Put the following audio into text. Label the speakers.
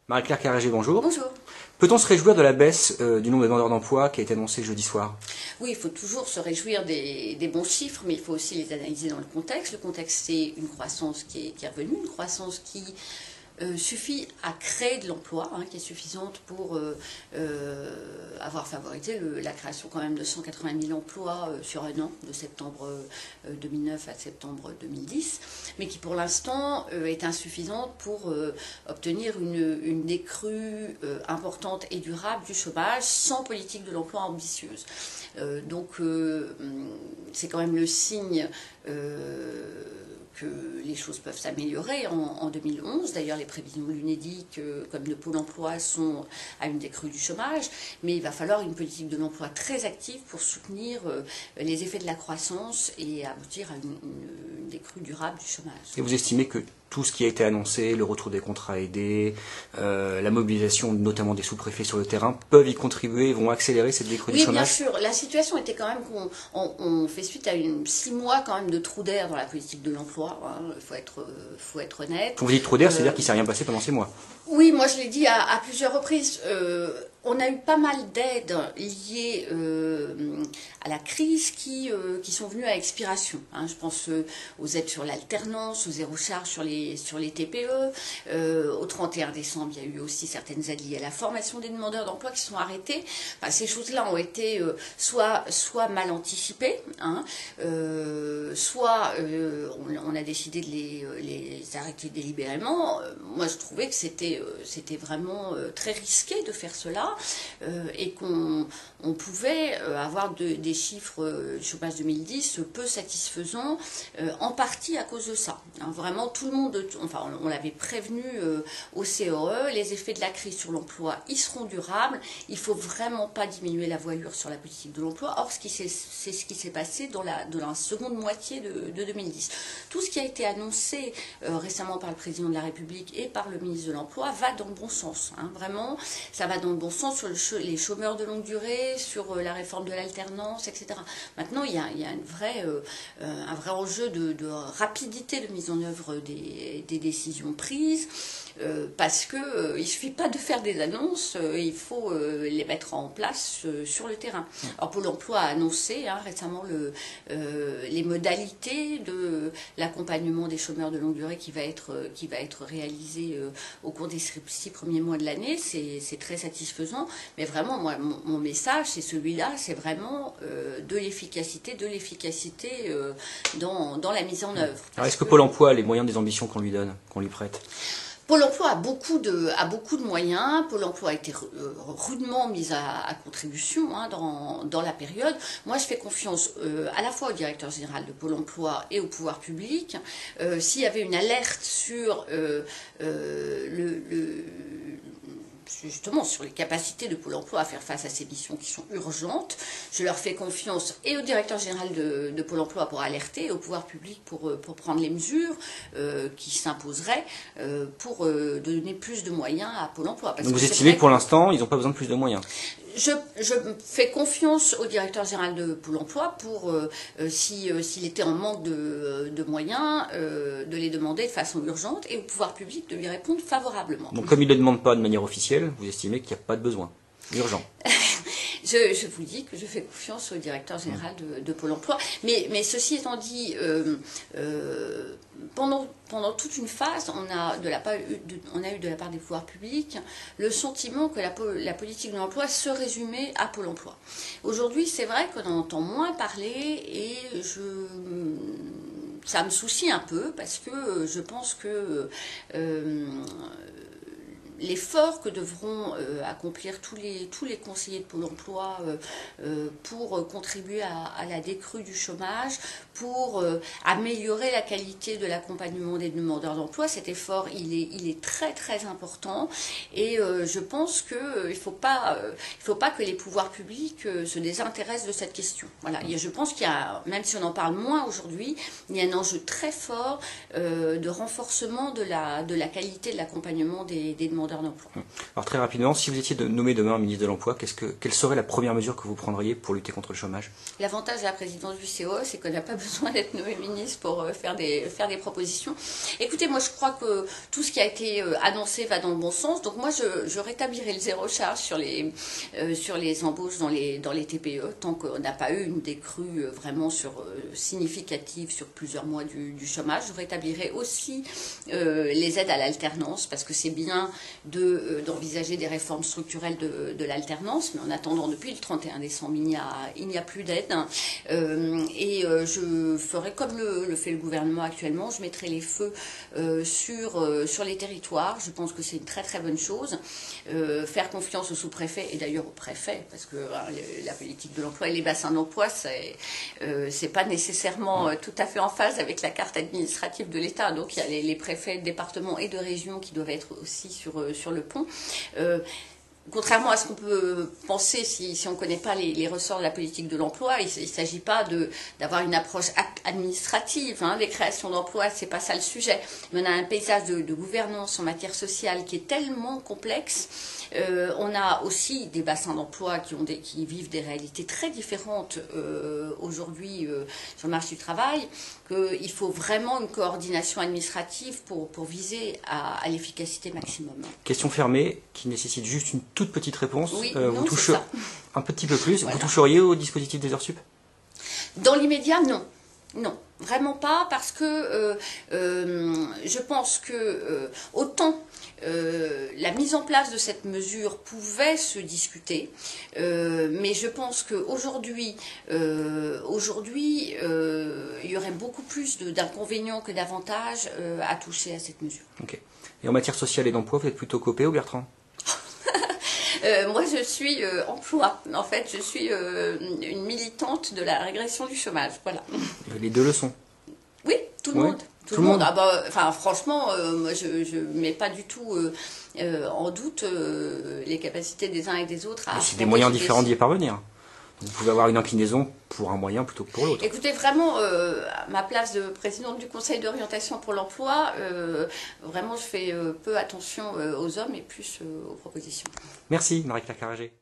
Speaker 1: Marie-Claire Carrégé, bonjour.
Speaker 2: Bonjour.
Speaker 1: Peut-on se réjouir de la baisse du nombre de demandeurs d'emploi qui a été annoncée jeudi soir?
Speaker 2: Oui, il faut toujours se réjouir des bons chiffres, mais il faut aussi les analyser dans le contexte. Le contexte, c'est une croissance qui est revenue, une croissance qui suffit à créer de l'emploi, qui est suffisante pour avoir favorisé la création quand même de 180 000 emplois sur un an, de septembre 2009 à septembre 2010, mais qui pour l'instant est insuffisante pour obtenir une décrue importante et durable du chômage sans politique de l'emploi ambitieuse. Donc c'est quand même le signe que les choses peuvent s'améliorer en 2011. D'ailleurs, les prévisions de l'UNEDIC, comme de Pôle emploi, sont à une décrue du chômage, mais il va falloir une politique de l'emploi très active pour soutenir les effets de la croissance et aboutir à une décrue durable du chômage.
Speaker 1: Et vous estimez que tout ce qui a été annoncé, le retour des contrats aidés, la mobilisation notamment des sous-préfets sur le terrain, peuvent y contribuer et vont accélérer cette décrue du chômage?
Speaker 2: Oui, bien sûr. La situation était quand même qu'on fait suite à 6 mois quand même de trou d'air dans la politique de l'emploi. Il faut être honnête.
Speaker 1: Quand vous dites trou d'air, c'est-à-dire qu'il ne s'est rien passé pendant 6 mois?
Speaker 2: Oui, moi je l'ai dit à plusieurs reprises. On a eu pas mal d'aides liées à la crise qui sont venues à expiration. Je pense aux aides sur l'alternance, aux zéro charge sur les TPE. Au 31 décembre, il y a eu aussi certaines aides liées à la formation des demandeurs d'emploi qui sont arrêtées. Enfin, ces choses-là ont été soit mal anticipées, soit on a décidé de les arrêter délibérément. Moi, je trouvais que c'était vraiment très risqué de faire cela. Et qu'on pouvait avoir des chiffres chômage 2010 peu satisfaisants, en partie à cause de ça. Vraiment, tout le monde, enfin, on l'avait prévenu au COE, les effets de la crise sur l'emploi, ils seront durables. Il ne faut vraiment pas diminuer la voilure sur la politique de l'emploi. Or, c'est ce qui s'est passé dans la seconde moitié de 2010. Tout ce qui a été annoncé récemment par le président de la République et par le ministre de l'Emploi va dans le bon sens. Vraiment, ça va dans le bon sens sur les chômeurs de longue durée, sur la réforme de l'alternance, etc. Maintenant, il y a un vrai enjeu de rapidité de mise en œuvre des décisions prises, parce que il suffit pas de faire des annonces, il faut les mettre en place sur le terrain. Alors, Pôle emploi a annoncé récemment les modalités de l'accompagnement des chômeurs de longue durée qui va être réalisé au cours des 6 premiers mois de l'année. C'est très satisfaisant, mais vraiment, moi, mon message, c'est celui-là, c'est vraiment de l'efficacité dans la mise en œuvre.
Speaker 1: Alors, est-ce que Pôle emploi a les moyens des ambitions qu'on lui donne, qu'on lui prête?
Speaker 2: Pôle emploi a beaucoup de moyens. Pôle emploi a été rudement mis à contribution dans la période. Moi, je fais confiance à la fois au directeur général de Pôle emploi et au pouvoir public. S'il y avait une alerte sur justement sur les capacités de Pôle emploi à faire face à ces missions qui sont urgentes, je leur fais confiance, et au directeur général de Pôle emploi pour alerter, et au pouvoir public pour prendre les mesures qui s'imposeraient pour donner plus de moyens à Pôle emploi.
Speaker 1: Donc vous estimez que pour l'instant, ils n'ont pas besoin de plus de moyens?
Speaker 2: Je fais confiance au directeur général de Pôle emploi pour, s'il était en manque de moyens, de les demander de façon urgente, et au pouvoir public de lui répondre favorablement.
Speaker 1: Donc comme il ne les demande pas de manière officielle, vous estimez qu'il n'y a pas de besoin urgent?
Speaker 2: Je vous dis que je fais confiance au directeur général de Pôle emploi. Mais ceci étant dit, pendant toute une phase, on a eu de la part des pouvoirs publics le sentiment que la politique de l'emploi se résumait à Pôle emploi. Aujourd'hui, c'est vrai qu'on en entend moins parler, et ça me soucie un peu, parce que je pense que l'effort que devront accomplir tous les conseillers de Pôle emploi pour contribuer à la décrue du chômage, pour améliorer la qualité de l'accompagnement des demandeurs d'emploi, cet effort, il est très très important, et je pense qu'il ne faut pas que les pouvoirs publics se désintéressent de cette question. Voilà. Et je pense qu'il y a, même si on en parle moins aujourd'hui, il y a un enjeu très fort de renforcement de la qualité de l'accompagnement des demandeurs demandeurs d'emploi.
Speaker 1: Alors très rapidement, si vous étiez nommé demain ministre de l'Emploi, quelle serait la première mesure que vous prendriez pour lutter contre le chômage?
Speaker 2: L'avantage de la présidence du COE, c'est qu'on n'a pas besoin d'être nommé ministre pour faire des propositions. Écoutez, moi je crois que tout ce qui a été annoncé va dans le bon sens. Donc moi je rétablirai le zéro charge sur les embauches dans les TPE, tant qu'on n'a pas eu une décrue vraiment significative sur plusieurs mois du chômage. Je rétablirai aussi les aides à l'alternance, parce que c'est bien d'envisager des réformes structurelles de l'alternance, mais en attendant, depuis le 31 décembre, il n'y a plus d'aide. Je ferai comme le fait le gouvernement actuellement, je mettrai les feux sur les territoires. Je pense que c'est une très très bonne chose. Faire confiance aux sous-préfets et d'ailleurs aux préfets, parce que la politique de l'emploi et les bassins d'emploi, c'est pas nécessairement tout à fait en phase avec la carte administrative de l'État. Donc il y a les préfets de département et de région qui doivent être aussi sur le pont. Contrairement à ce qu'on peut penser si on ne connaît pas les ressorts de la politique de l'emploi, il ne s'agit pas d'avoir une approche administrative. Les créations d'emplois, ce n'est pas ça le sujet. Mais on a un paysage de gouvernance en matière sociale qui est tellement complexe. On a aussi des bassins d'emploi qui vivent des réalités très différentes aujourd'hui sur le marché du travail, qu'il faut vraiment une coordination administrative pour viser à l'efficacité maximum.
Speaker 1: Question fermée, qui nécessite juste une toute petite réponse.
Speaker 2: Oui,
Speaker 1: vous touchez un petit peu plus. Voilà. Vous toucheriez au dispositif des heures sup?
Speaker 2: Dans l'immédiat, non. Non, vraiment pas, parce que je pense que autant la mise en place de cette mesure pouvait se discuter, mais je pense qu'aujourd'hui, il y aurait beaucoup plus d'inconvénients que d'avantages à toucher à cette mesure.
Speaker 1: Okay. Et en matière sociale et d'emploi, vous êtes plutôt Copé ou Bertrand?
Speaker 2: Moi, je suis emploi. En fait, je suis une militante de la régression du chômage. Voilà.
Speaker 1: Les deux le sont.
Speaker 2: Oui, tout le monde. Tout le monde. Ah bah, enfin, franchement, moi, je ne mets pas du tout en doute les capacités des uns et des autres.
Speaker 1: C'est des moyens différents d'y parvenir. Vous pouvez avoir une inclinaison pour un moyen plutôt que pour l'autre.
Speaker 2: Écoutez, vraiment, à ma place de présidente du Conseil d'orientation pour l'emploi, vraiment, je fais peu attention aux hommes et plus aux propositions.
Speaker 1: Merci, Marie-Claire Carragé.